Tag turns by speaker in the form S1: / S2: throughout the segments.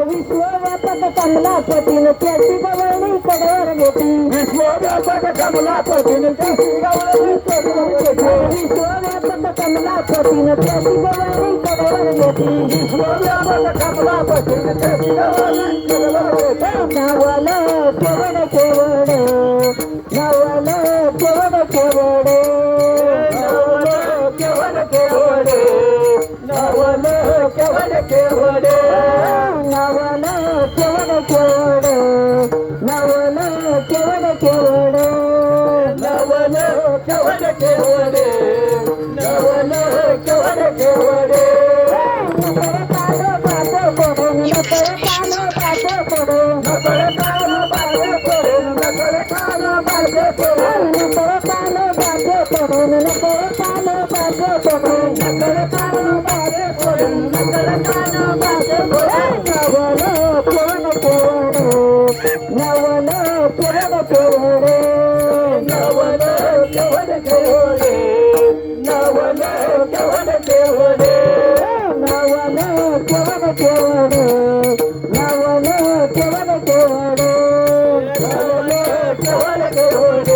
S1: विश्वव्यापक कमलापतीन त्याची गवळणी कडेवर घेतली. विश्वव्यापक कमलापतीन त्याची गवळणी कडेवर घेतली. विश्वव्यापक कमलापतीन त्याची गवळणी कडेवर घेतली. विश्वव्यापक कमलापतीन त्याची गवळणी कडेवर घेतली. नावाला केवड केवड नावाला केवड केवड नावाला केवड केवड नावाला केवड केवड नावाला केवड केवड नावाला केवड केवड नावाला केवड केवड नावाला केवड केवड नकर कानो बातो पडून नकर कानो बातो पडून नकर कानो बातो पडून नकर कानो बातो पडून नकर कानो बातो पडून नकर कानो बातो पडून नकर कानो बातो पडून नकर कानो बातो पडून नावाला केवड केवड नावाला केवड केवड नावाला केवड केवड नावाला केवड केवड नावाला केवड केवड नावाला केवड केवड नावाला केवड केवड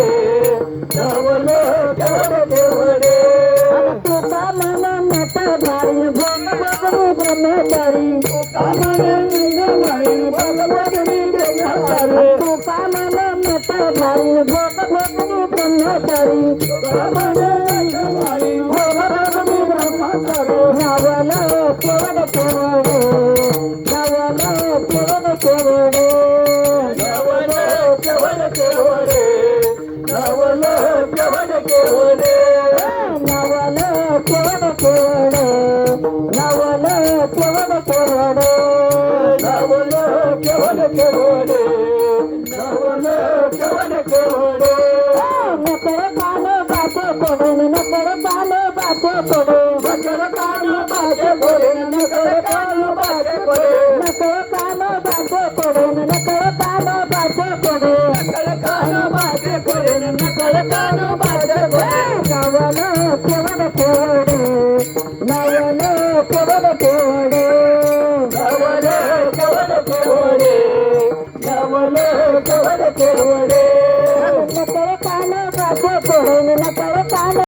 S1: नावाला केवड केवड तुका मन मत भारी भगवती ब्रह्मचारी तुका मन भारी भगवती ब्रह्मचारी तुका मन मत भारी भगवती ब्रह्मचारी तुका मन भारी भगवती ब्रह्मचारी नावाला केवड केवड नावाला केवड केवड नावाला केवड केवड नावाला केवड केवड नावाला केवड केवड नावाला केवड केवड नावाला केवड केवड नावाला केवड केवड नकर कानो बातो पडून नकर कानो बातो पडून नकर कानो बातो पडून नकर कानो बातो पडून नकर कानो बातो पडून नकर कानो बातो पडून नकर कानो बातो पडून नकर कानो बातो पडून नावाला केवड केवड नावाला केवड केवड नावाला केवड केवड नावाला केवड केवड